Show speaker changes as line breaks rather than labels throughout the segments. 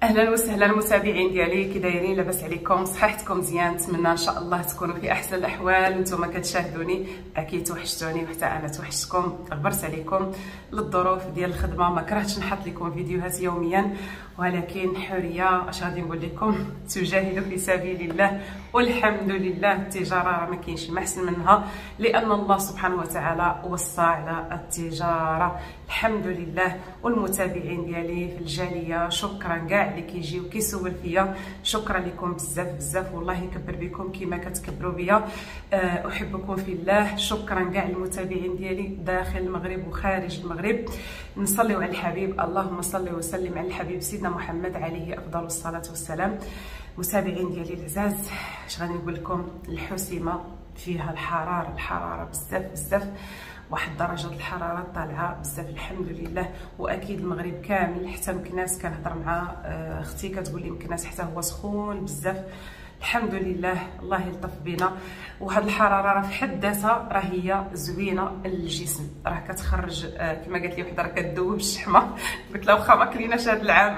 اهلا وسهلا المتابعين ديالي، كي دايرين؟ لاباس عليكم؟ صحتكم مزيان؟ نتمنى ان شاء الله تكونوا في احسن الاحوال. نتوما كتشاهدوني اكيد توحشتوني وحتى انا توحشتكم. غبرت عليكم للظروف ديال الخدمه، ما كرهتش نحط لكم فيديوهات يوميا، ولكن حريه اش غادي نقول لكم، تجاهدوا في سبيل الله والحمد لله. التجاره راه ما كاينش ما احسن منها، لان الله سبحانه وتعالى وصى على التجاره. الحمد لله. والمتابعين ديالي في الجاليه شكرا كاع اللي كيجيو كيسول فيا، شكرا لكم بزاف بزاف، والله يكبر بكم كما كتكبروا بيا. احبكم في الله. شكرا كاع المتابعين ديالي داخل المغرب وخارج المغرب. نصليو على الحبيب، اللهم صل وسلم على الحبيب سيدنا محمد عليه افضل الصلاه والسلام. متابعين ديالي العزاز، اش غادي نقول لكم؟ الحسيمه فيها الحراره بزاف بزاف، واحد درجه الحراره طالعه بزاف الحمد لله. واكيد المغرب كامل، حتى مكناس كنهضر مع اختي كتقول لي مكناس حتى هو سخون بزاف. الحمد لله، الله يلطف بنا. وهاد الحراره راه في حد ذاتها راه هي زوينه للجسم، راه كتخرج كما قالت لي وحده راه كتذوب الشحمه. قلت لها واخا ما كليناش هاد العام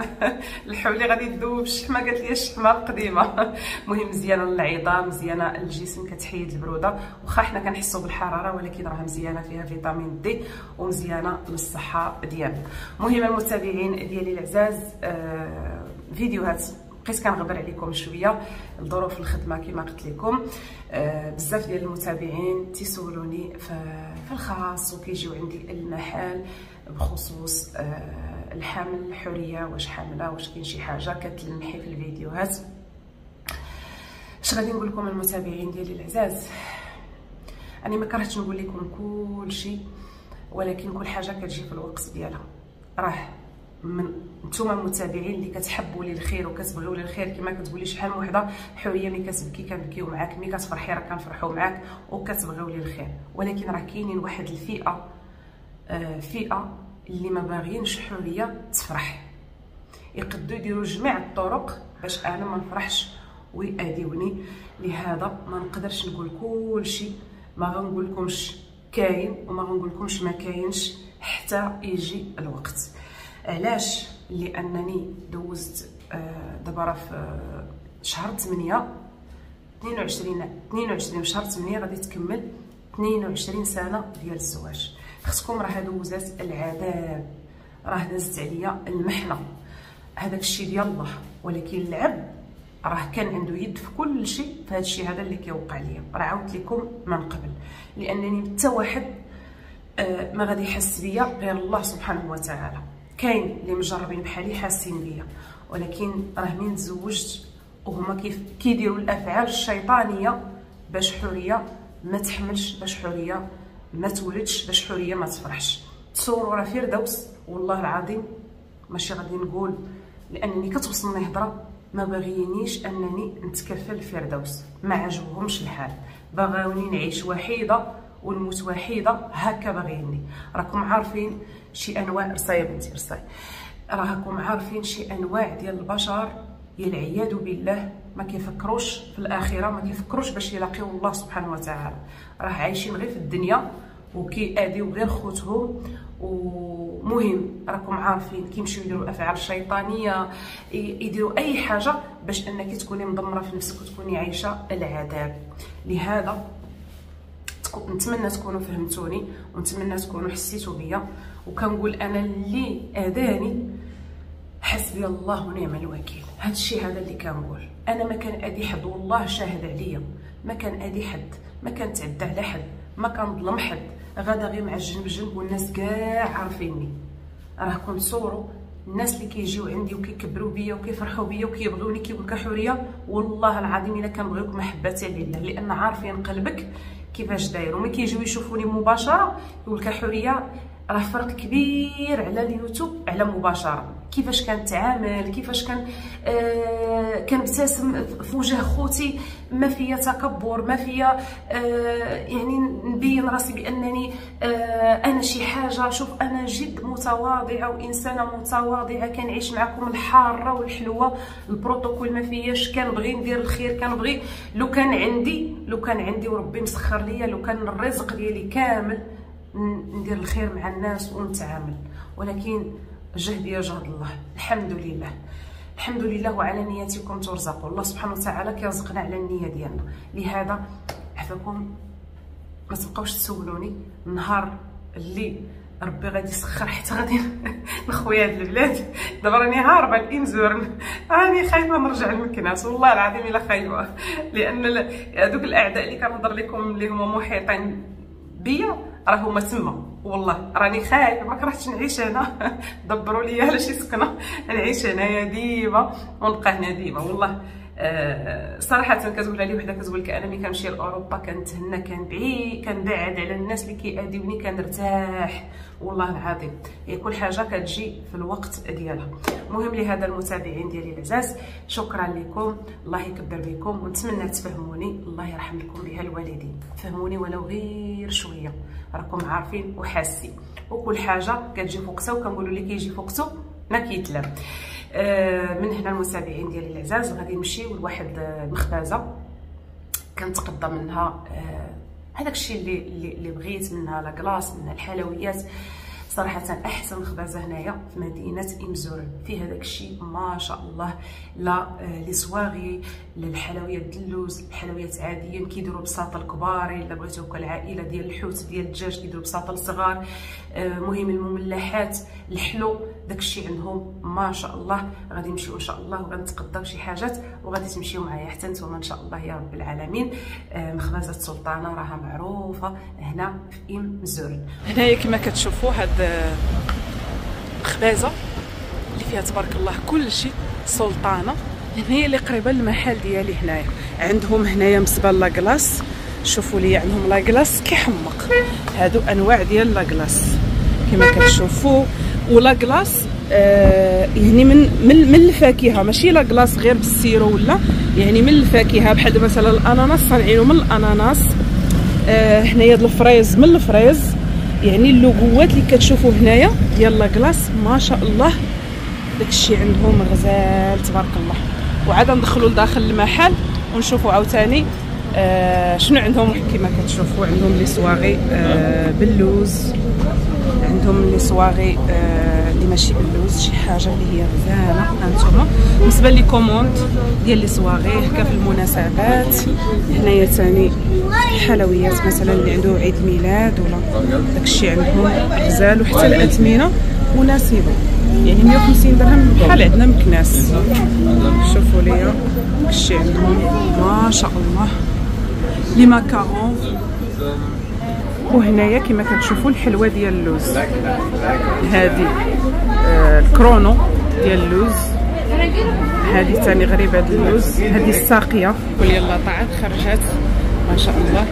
الحولي غادي تذوب الشحمه، قالت لي الشحمه القديمه. المهم مزيانه للعظام، مزيانه للجسم، كتحيد البروده. واخا حنا كنحسوا بالحراره ولكن راه مزيانه، فيها فيتامين دي ومزيانه للصحه ديالنا. المهم المتابعين ديالي العزاز، فيديوهات بقيت كنغبر عليكم شويه، الظروف الخدمه كما قلت لكم. بزاف ديال المتابعين تيسولوني في الخاص وكيجيو عندي المحل بخصوص الحمل، حريه واش حامله، واش كاين شي حاجه كتلمحي في الفيديوهات. اش غادي نقول لكم المتابعين ديالي العزاز؟ انا ما كرهتش نقول لكم كل شيء، ولكن كل حاجه كتجي في الوقت ديالها. راه من نتوما المتابعين اللي كتحبوا لي الخير وكتبغيو لي الخير، كما كتقولي شحال من وحده حوريه ملي كتبكي كنبكيو معاك، ملي كتفرحي راه كنفرحوا معاك وكتبغيو لي الخير. ولكن راه كاينين واحد الفئه، فئه اللي ما باغيينش حوريه تفرح، يقدروا يديروا جميع الطرق باش انا ما نفرحش ويأذيوني. لهذا ما نقدرش نقول كل شيء، ما غنقول لكمش كاين وما غنقول لكمش ما كاينش حتى يجي الوقت. علاش؟ لانني دوزت دابا راه في شهر 8 22 شهر 8 غادي تكمل 22 سنه ديال الزواج. اختكم راه دوزات العذاب، راه دازت عليا المحنه، هذاك الشيء ديال الله. ولكن العبد راه كان عنده يد في كل شيء، في هذا الشيء هذا اللي كيوقع ليا. راه عاودت لكم من قبل، لانني حتى واحد ما غادي يحس بيا غير الله سبحانه وتعالى. كاين اللي مجربين بحالي حاسين بيا، ولكن راه من تزوجت وهما كيديروا الافعال الشيطانيه باش حوريه ما تحملش، باش حوريه ما تولدش، باش حوريه ما تفرحش. تصوروا راه فردوس، والله العظيم ماشي غادي نقول لانني كتوصلني هضره، ما باغيينيش انني نتكفل فردوس، ما عجبهمش الحال، باغاوني نعيش وحيده ونموت وحيده، هكا باغيني. راكم عارفين شي انواع، رصايه بنتي رصاي، راكم عارفين شي انواع ديال البشر العياذ بالله ما كيفكروش في الاخره، ما كيفكروش باش يلاقيو الله سبحانه وتعالى. راه عايشين غير في الدنيا وكيأذيو غير خوتهم. ومهم راكم عارفين كيمشيو يديروا افعال شيطانيه، يديروا اي حاجه باش انك تكوني مدمره في نفسك وتكوني عايشه العذاب. لهذا نتمنى تكونوا فهمتوني، ونتمنى تكونوا حسيتوا بيا. وكنقول انا اللي اذاني حسبي الله ونعم الوكيل. هذا الشيء هذا اللي كنقول، انا ما كان ادي حد، والله شاهد عليا، ما كان ادي حد، ما كنتعدى على حد، ما كنظلم حد، غادا غير مع الجنب بجنب، والناس كاع عارفيني. راكم تصوروا الناس اللي كيجيو عندي وكيكبروا بيا وكيفرحوا بيا وكيبغيوني، كيقول لك حوريه والله العظيم الا كنبغيوك محبه لله، لان عارفين قلبك كيفاش داير. وملي كيجيو يشوفوني مباشره يقول لك حوريه، راه فرق كبير على اليوتيوب على مباشره. كيفاش كنتعامل، كيفاش كنبتسم في وجه خوتي، ما فيا تكبر، ما فيا يعني نبين راسي بانني انا شي حاجه. شوف انا جد متواضعه وانسانه متواضعه، كنعيش معكم الحاره والحلوه، البروتوكول ما فياش، كنبغي ندير الخير، كنبغي لو كان عندي وربي مسخر ليا، لو كان الرزق ديالي كامل ندير الخير مع الناس ونتعامل. ولكن جهدي يا جهد الله. الحمد الحمد لله وعلى نياتكم ترزقوا. الله سبحانه وتعالى كيرزقنا على النيه ديالنا. لهذا عفاكم ما تبقاوش تسولوني النهار اللي ربي غادي يسخر حتى غادي نخوي هاد البلاد. دابا راني هاربه الامزورن، راني خايفه نرجع لمكناس والله العظيم الا خايفه، لان هذوك الاعداء اللي كنهضر لكم اللي هما محيطين بيا راه هما تما. والله راني خايفه ما كرهتش نعيش هنا. دبروا لي على شي سكنه نعيش هنايا ديما ونبقى هنا ديما. والله صراحه كتقولها لي وحده كتقول لك انا ملي كنمشي لاوروبا كنتهنى، كنبعد على الناس اللي كيأذيوني، كنرتاح. والله العظيم هي كل حاجه كتجي في الوقت ديالها. المهم لهذا المتابعين ديالي العزاز، شكرا لكم، الله يكبر بكم، ونتمنى تفهموني، الله يرحم لكم بها الوالدين، فهموني ولو غير شويه، راكم عارفين وحاسين، وكل حاجه كتجي فوقته، وكنقولوا اللي كيجي فوقته ما كيتلام. من هنا المتابعين ديالي العزاز غادي نمشيو لواحد المخبزه كنتقدى منها هذاك الشيء اللي بغيت، منها لاكلاص، منها الحلويات. صراحه احسن مخبزه هنايا في مدينه امزورن، فيها داك الشيء ما شاء الله، لا لي صواغي، للحلويات ديال اللوز، الحلويات عاديين كيديروا بساطه الكبار، الا بغيتو كالعائله ديال الحوت ديال الدجاج كيديروا بساطه الصغار. مهم المملحات، الحلو، داك الشيء عندهم ما شاء الله. غادي نمشيو ان شاء الله وغنتقداو شي حاجات وغادي تمشيو معايا حتى نتوما ان شاء الله يا رب العالمين. مخبزه سلطانه راها معروفه هنا في امزورن. هنايا كما كتشوفوا هاد مخبزه اللي فيها تبارك الله كل شيء سلطانه. هنايا اللي قريبه للمحل ديالي هنايا عندهم هنايا مسبه لاكلاص. شوفوا لي عندهم لاكلاص كيحمق، هادو انواع ديال لاكلاص كما كتشوفوا. ولاكلاص يعني من الفاكهه، ماشي لاكلاص غير بالسيرو ولا، يعني من الفاكهه، بحال مثلا الاناناس صانعينو من الاناناس. هنايا الفريز من الفريز. يعني اللوغوات اللي كتشوفوا هنايا ديال لاكلاص ما شاء الله داكشي عندهم غزال تبارك الله. وعاد ندخلوا لداخل المحل ونشوفوا عاوتاني شنو عندهم. كما كتشوفوا عندهم لي صواغي باللوز، عندهم لي صواغي اللي ماشي باللوز، شي حاجه اللي هي غزاله. هانتوما بالنسبه لي كوموند ديال لي صواغي هكا في المناسبات. هنايا ثاني الحلويات مثلا اللي عنده عيد ميلاد ولا داكشي عندهم غزال. وحتى الاثمنه مناسبه، يعني 150 درهم بحال عندنا مكناس. شوفوا ليا داكشي عندهم ما شاء الله، لي ماكارون. وهنايا كما كتشوفوا الحلوه ديال اللوز، هذه الكرونو ديال اللوز، هذه ثاني غريبه ديال اللوز، هذه الساقيه. ولي الله طاعت خرجت ما شاء الله،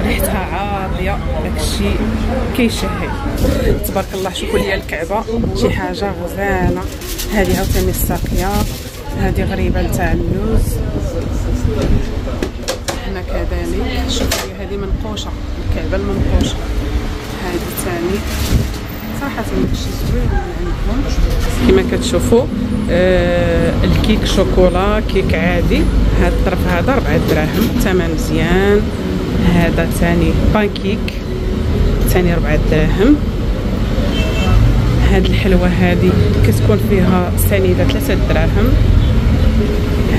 ريحتها عاطيه، داكشي كيشهي تبارك الله. شوفوا لي الكعبه، شي حاجه غزاله. هذه عاوتاني الساقيه، هذه غريبه نتاع اللوز. هنا كذلك شوفوا لي هذه منقوشه، الكعبه المنقوشه. هذه ثاني صراحه داكشي زوين عندهم كما كتشوفوا. الكيك شوكولا، كيك عادي، هذا الطرف هذا 4 دراهم، ثمن مزيان. هذا ثاني بانكيك ثاني 4 دراهم. هاد الحلوه هذه كتكون فيها سنيده 3 دراهم،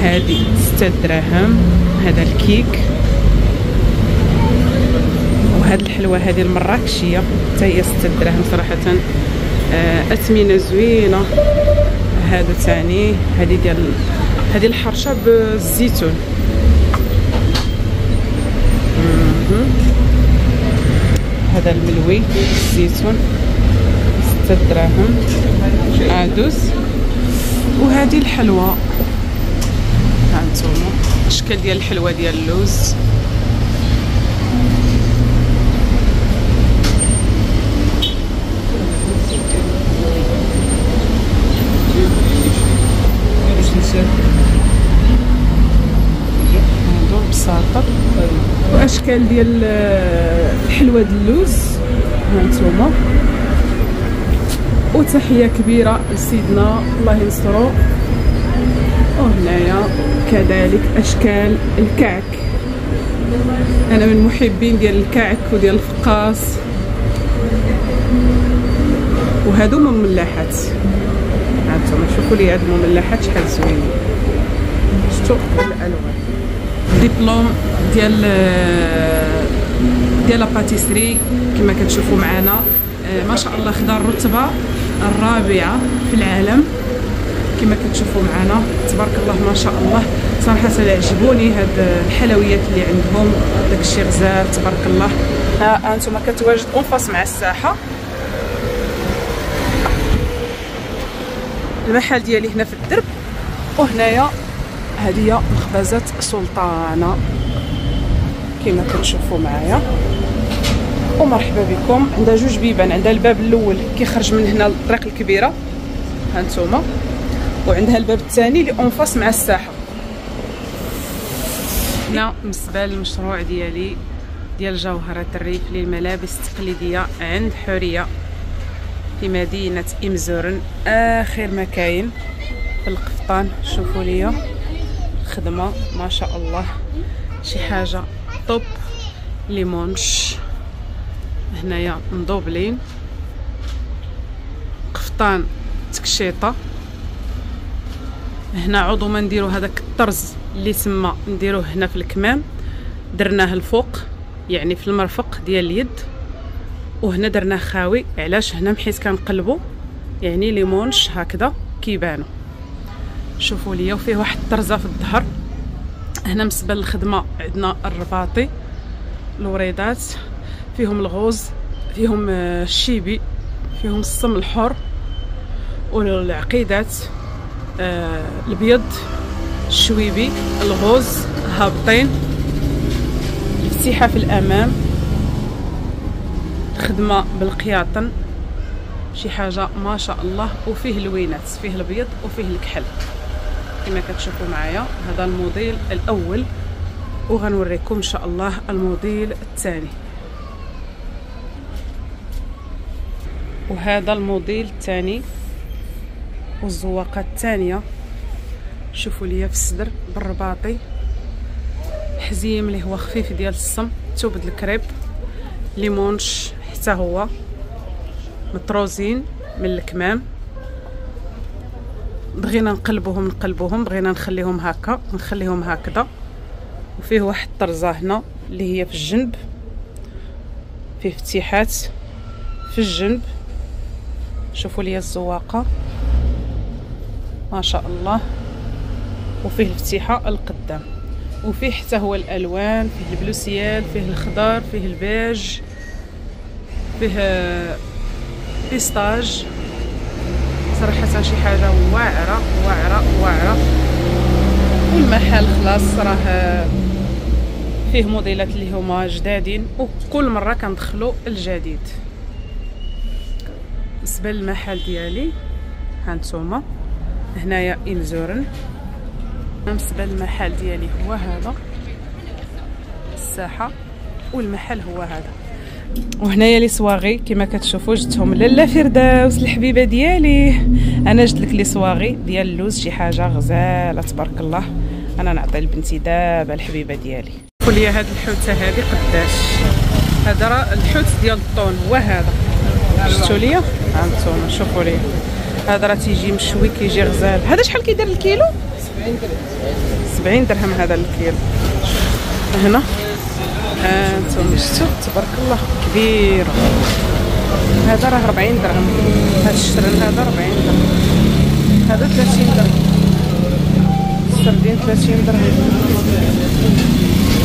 هذه 6 دراهم. هذا الكيك. وهاد الحلوه هذه المراكشيه حتى هي 6 دراهم صراحه. اثمنه زوينه. هذا ثاني، هذه الحرشه بالزيتون. هذا الملوي بالزيتون 6 دراهم عادوس. وهذه الحلوه، هانتوما الاشكال ديال الحلوه ديال اللوز. هادو بساطه. واشكال ديال الحلوه ديال اللوز هانتوما. وتحيه كبيره لسيدنا الله ينصرو. وهنايا كذلك اشكال الكعك، انا من محبين ديال الكعك وديال الفقاص. وهادو من ملاحات هانتوما شوفوا لي هاد المملحات شحال زوينين، شفتوا الالوان. دبلوم ديال لاباتيسري كما كتشوفوا معنا. ما شاء الله خدا الرتبه الرابعه في العالم كما كتشوفوا معنا. تبارك الله ما شاء الله. صراحه عجبوني هاد الحلويات اللي عندهم، داكشي غزال تبارك الله. ها انتم كتواجد اونفاس مع الساحه. المحل ديالي هنا في الدرب، وهنايا هذه هي مخبزات سلطانه كما كتشوفوا معايا. ومرحبا بكم. عندها جوج بيبان، عندها الباب الاول كيخرج من هنا الطريق الكبيره هانتوما، وعندها الباب الثاني اللي اونفاس مع الساحه. هنا بالنسبه للمشروع ديالي ديال جوهرة الريف للملابس التقليديه عند حوريه في مدينه إمزورن، اخر ما كاين في القفطان. شوفوا ليا الخدمه ما شاء الله، شي حاجه طوب. ليمونش هنايا مضوبلين، قفطان تكشيطه. هنا عوضو ما نديرو هذاك الطرز اللي تما نديروه هنا في الكمام، درناه الفوق يعني في المرفق ديال اليد، وهنا درناه خاوي. علاش؟ هنا حيت كنقلبو يعني ليمونش هكذا كيبانو. شوفوا ليا، وفيه واحد الطرزه في الظهر. هنا بالنسبه للخدمه عندنا الرباطي، الوريدات فيهم الغوز، فيهم الشيبي، فيهم الصم الحر، والعقيدات البيض، الشويبي، الغوز هابطين. الفتيحه في الامام، خدمه بالقياطن، شي حاجه ما شاء الله. وفيه اللوينات، فيه البيض وفيه الكحل كما كتشوفوا معايا. هذا الموديل الاول، وغنوريكم ان شاء الله الموديل الثاني. وهذا الموديل الثاني والزواقه الثانيه. شوفوا ليا في الصدر بالرباطي، حزيم اللي هو خفيف ديال الصم، توبد الكريب، ليمونش حتى هو مطروزين من الكمام. بغينا نقلبوهم بغينا نخليهم هكا، نخليهم هكذا. وفيه واحد الطرزه هنا اللي هي في الجنب، فيه فتيحات في الجنب. شوفوا لي الزواقه ما شاء الله، وفيه الفتيحه القدام، وفيه حتى هو الالوان، فيه البلوسيال، فيه الخضر، فيه البيج، فيه بيستاج. صراحه شي حاجه واعره واعره واعره. والمحل خلاص راه فيه موديلات اللي هما جدادين، وكل مره كندخلوا الجديد. بالنسبه للمحل ديالي هانتوما هنايا إمزورن. بالنسبه للمحل ديالي هو هذا الساحه، والمحل هو هذا. وهنايا لي صواغي كما كتشوفوا جبتهم لاله فردوس الحبيبه ديالي. انا جبت لك لي صواغي ديال اللوز، شي حاجه غزاله تبارك الله. انا نعطي لبنتي دابا الحبيبه ديالي. شوفوا لي هاد الحوته هذه قداش. هذا راه الحوت ديال الطون هو هذا، شفتوا ليا هانتوما. شوفوا لي هذا راه تيجي مشوي كيجي غزال. هذا شحال كيدير الكيلو؟ 70 درهم هذا الكيلو. هنا انتم شفتوا تبارك الله كبير. هذا راه 40 درهم. هذا الشرن هذا 40 درهم. هذا 30 درهم. السردين 30 درهم.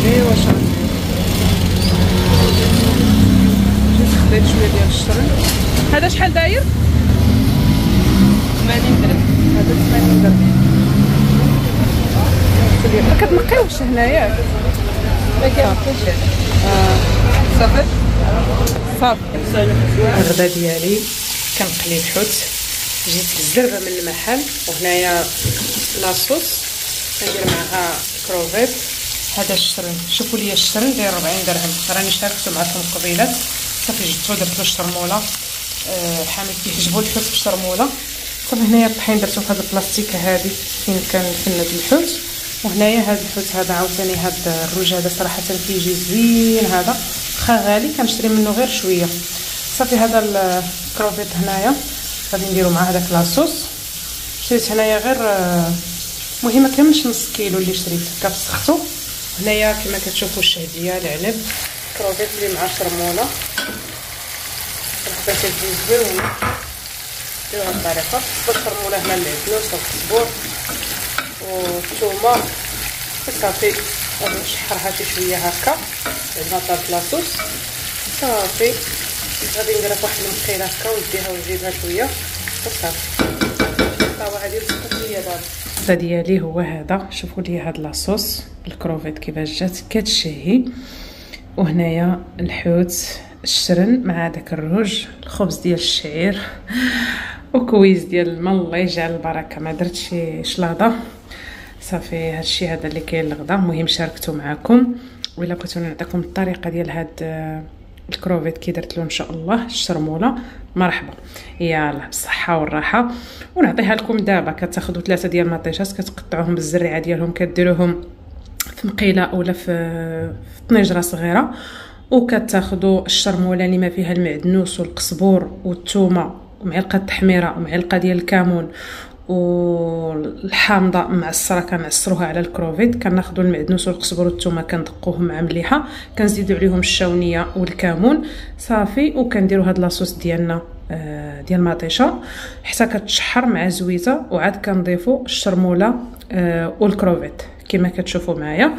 ايوا شحال جيت خديت شويه ديال الشرن. هذا شحال داير؟ 80 درهم. هذا 80 درهم. ما كتنقيوش هنايا صافي صافي. الغدا ديالي كنقلي الحوت، جيت بالزربه من المحل، وهنايا لاصوص كندير معها كروفيت. هذا الشرن، شوفوا لي الشرن داير 40 درهم. راني شاركته معكم قبيلات، صافي جبتو درت له الشرموله. حامد كيعجبو الحوت بالشرموله. صافي هنايا الطحين درتو في هاد البلاستيكه هادي فين كنفند الحوت. وهنايا هاد الحوت هذا عاوتاني هاد الروج هذا صراحه كيجي زوين. هذا واخا غالي كنشري منه غير شويه. صافي هذا الكروفيت هنايا غادي نديرو مع هذاك لاصوص. شريت هنايا غير المهم ما كاملش نص كيلو اللي شريت كتسختو. هنايا كما كتشوفوا الشهديه العنب كروفيت اللي مع شرموله رحبه كتجي زوينه. ديروا هاد الطريقه بالشرموله هنا المعدنوس والقزبور والثومه صافي نشحرها شي شويه هكا عندها طاب لاصوص صافي. غادي نديرها فواحد المقيله هكا ونديها ونزيدها شويه وصافي. الطاوه هادي تسقط ليا دابا ديالي هو هذا. شوفوا لي هاد لاصوص الكروفيت كيفاش جات كتشهي. وهنايا الحوت الشرن مع داك الروج الخبز ديال الشعير وكويس ديال الماء. الله يجعل البركه. ما درت شي شلاضه صافي. هادشي هذا اللي كاين الغدا. المهم شاركته معكم. وإلا بغيتو نعطيكم الطريقه ديال هاد الكروفيت كي درت له ان شاء الله الشرموله مرحبا. يلا بالصحه والراحه. ونعطيها لكم دابا. كتاخذوا 3 ديال المطيشات كتقطعوهم بالزريعه ديالهم كديروهم في مقيله اولا في طنجره صغيره وكتاخذوا الشرموله اللي ما فيها المعدنوس والقزبور والثومه ومعلقه تحميره ومعلقه ديال الكمون والحامضه معصره كنعصروها على الكروفيت. كناخذوا المعدنوس والقزبر والثومه كندقوهم مع مليحه كنزيدوا عليهم الشاونيه والكمون صافي. وكنديروا هاد لاصوص ديالنا ديال المطيشه حتى كتشحر مع زويته. وعاد كنضيفوا الشرموله والكروفيت كما كتشوفوا معايا.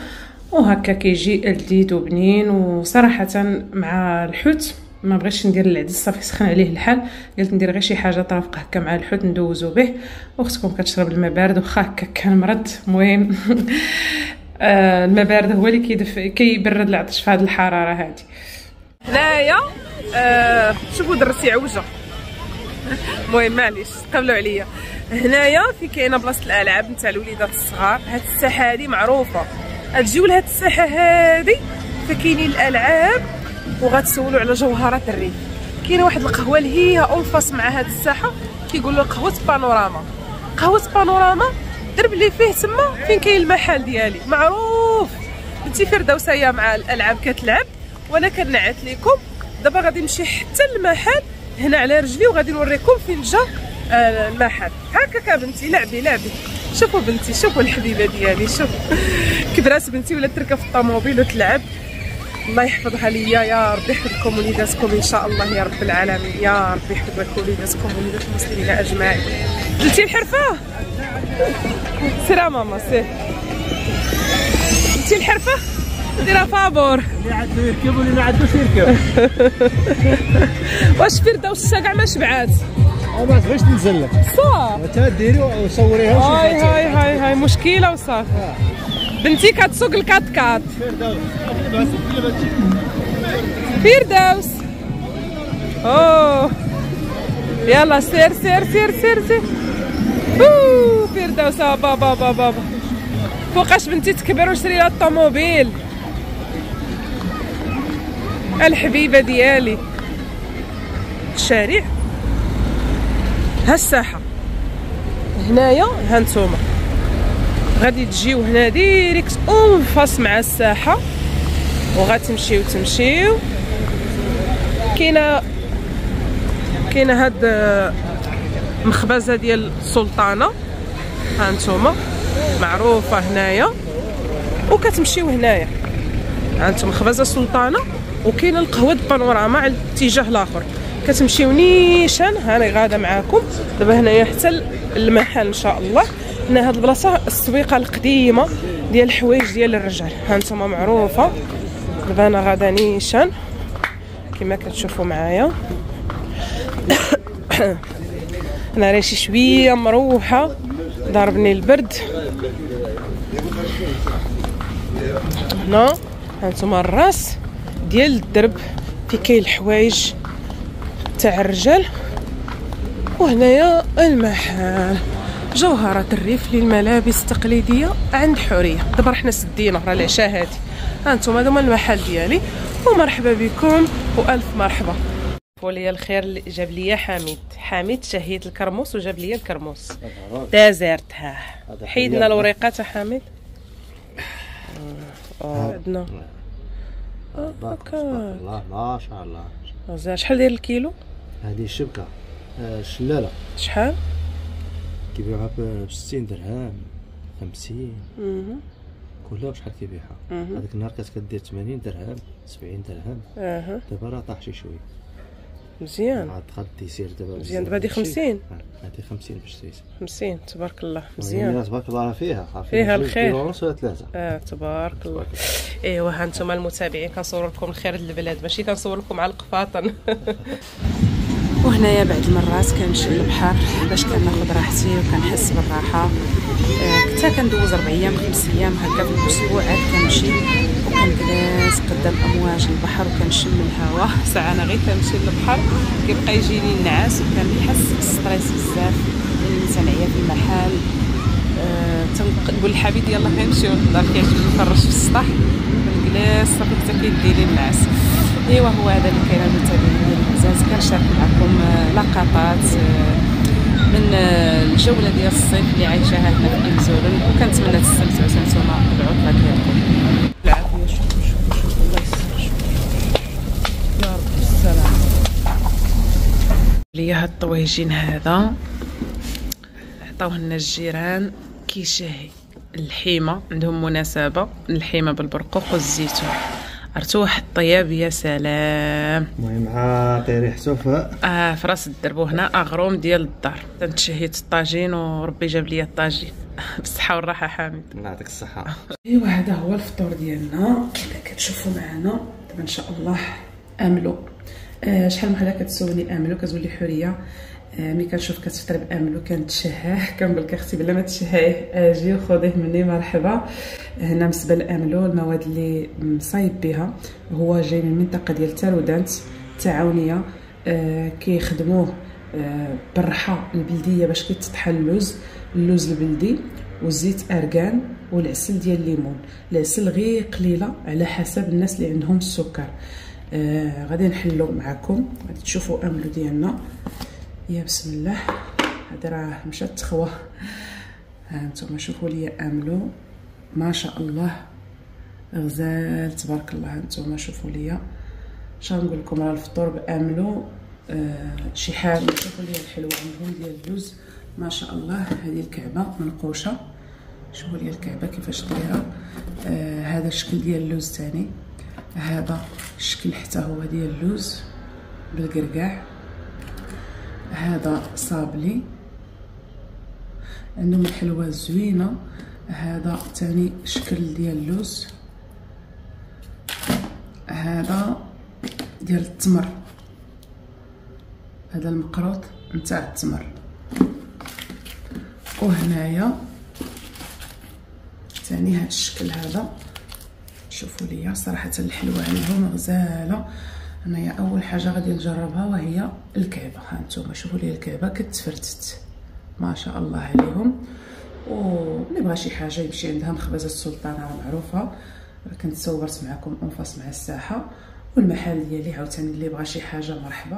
وهكا كيجي لذيذ وبنين. وصراحه مع الحوت ما بغيتش ندير العدس صافي سخن عليه الحال. قلت ندير غير شي حاجه طرافقه هكا مع الحوت ندوزو به. واختكم كتشرب الماء بارد واخا هكا كان مرض. المهم الماء بارد هو اللي كيبرد العطش في هذه الحراره هذه. هنايا شوفوا درتي عوجه. المهم معليش قبلوا عليا. هنايا في كاينه بلاصه الالعاب نتاع الوليدات الصغار. هاد الساحه هذه معروفه. غتجيو لهاد الساحه هذه فكاينين الالعاب وغتسولوا على جوهرات الريف. كاينه واحد القهوه اللي هي اونفاس مع هاد الساحه كيقولوا قهوه بانوراما. قهوه بانوراما درب اللي فيه تما فين كاين المحل ديالي معروف. بنتي فردوسه هي مع الالعاب كتلعب وانا كنعت لكم. دابا غادي نمشي حتى المحل هنا على رجلي وغادي نوريكم فين جا المحل. هكاك بنتي لعبي لعبي. شوفوا بنتي شوفوا الحبيبه ديالي شوفوا كبرات بنتي ولا تركب في الطوموبيل وتلعب. الله يحفظها ليا يا ربي. يحفظكم وليداتكم ان شاء الله يا رب العالمين. يا ربي يحفظ لكم وليداتكم وليدات المسلمين اجمعين. درتي الحرفه سير ماما سير. درتي الحرفه ديرها فابور. اللي عنده يركب واللي ما عندوش يركب. واش فردوسه كاع ما شبعات؟ ما تبغيش تنزل صافي تا ديري وصوريها. هاي مشكله وصافي. بنتي كتسوق الكات كات. فردوس اوه يلا سير سير سير سير سير. فردوس بابا بابا فوقاش بنتي تكبر وشري لها الطوموبيل الحبيبه ديالي. الشارع ها الساحه هنايا ها نتوما غادي تجيو هنا ديريكت اونفاس مع الساحه وغتمشيو تمشيو. كاينه هاد مخبزه ديال السلطانه ها نتوما معروفه هنايا. وكتمشيو هنايا ها نتوما مخبزه سلطانه. وكاينه القهوه بانوراما على الاتجاه الاخر. كتمشيو نيشان. هاني غاده معاكم دابا هنايا حتى المحل ان شاء الله. هنا هاد البلاصه السويقه القديمه ديال الحوايج ديال الرجال ها نتوما معروفه. دابا انا غادا نيشان كما كتشوفوا معايا. انا راسي شويه مروحه ضربني البرد. هنا هانتوما الراس ديال الدرب في كاين الحوايج تاع الرجال. وهنايا المحل جوهرات الريف للملابس التقليديه عند حوريه. دابا رحنا سدينا راه العشاء هادي. هانتوما هذا هو المحل ديالي ومرحبا بكم والف مرحبا. وليا الخير اللي جاب ليا حميد شهيه الكرموس وجاب ليا الكرموس دازرت. ها حيدنا الوريقات حميد. عندنا
بارك الله ما شاء الله.
زين شحال داير الكيلو؟
هذه الشبكه الشلاله
شحال؟
كيبيعوها ب 60 درهم 50. كلها بشحال كيبيعها. هذاك النهار كانت كدير 80 درهم 70 درهم. دابا راه طاح شي شويه.
مزيان.
عاد دخل تيسير دابا
مزيان. دابا هادي 50.
هادي 50 باش تيسير.
50 تبارك الله. مزيان.
تبارك الله فيها
الخير.
ونص ولا 3.
تبارك الله. ايوا ها انتم المتابعين كنصور لكم الخير د البلاد ماشي كنصور لكم على القفاطن.
وهنايا بعض المرات كنمشي للبحر باش كناخذ راحتي وكنحس بالراحه. كنت كندوز 4 ايام 5 ايام هكا في الاسبوع عاد كنمشي وكنجلس قدام امواج البحر وكنشم الهواء. ساعه انا غير كنمشي للبحر كيبقى يجيني النعاس وكنحس بالستريس بزاف ملي تنعيا في المحل. تنقول لحبيبي يلاه غنمشيو للدار كيعجبني نفرش في السطح ونجلس صافي حتى كيديني النعاس. ايوا هو هذا اللي كاين المتابعين ديالي العزاز. كنشارك معكم لقطات من الجوله ديال الصيف اللي عايشاها هنا في إمزولن وكنتمنى تستمتعوا نتوما بالعطله ديالكم. العافيه. شوف الله يسر. يا رب السلامه. ليا هاد الطويجين هذا عطاوه لنا الجيران كيشهي الحيمه، عندهم مناسبه الحيمه بالبرقوق والزيتون. عرفتوا واحد الطياب يا سلام.
المهم عاطي ريحته
في راس الدرب. وهنا اغروم ديال الدار تشهيت الطاجين وربي جاب لي الطاجين بالصحه والراحه. حامد
الله يعطيك الصحه.
ايوا هذا هو الفطور ديالنا كما كتشوفوا معنا. دابا ان شاء الله املو. شحال من حدا كتسولني املو كتقول لي حوريه ملي كنشوف كتفطر باملو كنتشهاه كنقول لك اختي بلا ما تشهيه اجي وخذيه مني مرحبا. هنا بالنسبه للاملو المواد اللي مصايب بها هو جاي من المنطقه ديال تارودانت التعاونيه. كيخدموه بالرحى البلديه باش كيتطحن اللوز البلدي والزيت ارغان والعسل ديال الليمون. العسل غير قليله على حسب الناس اللي عندهم السكر. غادي نحلو معكم غادي تشوفوا املو ديالنا. يا بسم الله. هذا راه مشات تخوى. ها انتم شوفوا لي املو ما شاء الله غزال تبارك الله. انتم شوفوا لي اش نقول لكم راه الفطور باملو شي حاجه. شوفوا لي الحلوه عندهم ديال اللوز ما شاء الله. هذه الكعبه منقوشه. شوفوا لي الكعبه كيفاش دايره. هذا الشكل ديال اللوز ثاني. هذا الشكل حتى هو ديال اللوز بالقرقاع. هذا صابلي عندهم الحلوه زوينه. هذا ثاني شكل ديال اللوز. هذا ديال التمر. هذا المقروط نتاع التمر. وهنايا ثاني هذا الشكل هذا. شوفوا ليا صراحه الحلوه عندهم غزاله. انايا اول حاجه غادي نجربها وهي الكعبه. ها انتم شوفوا لي الكعبه كتفرتت ما شاء الله عليهم. واللي بغى شي حاجه يمشي عندها مخبزه السلطانه راه معروفه. كنت صورت معكم انفاس مع الساحه والمحل ديالي عاوتاني اللي بغى شي حاجه مرحبا.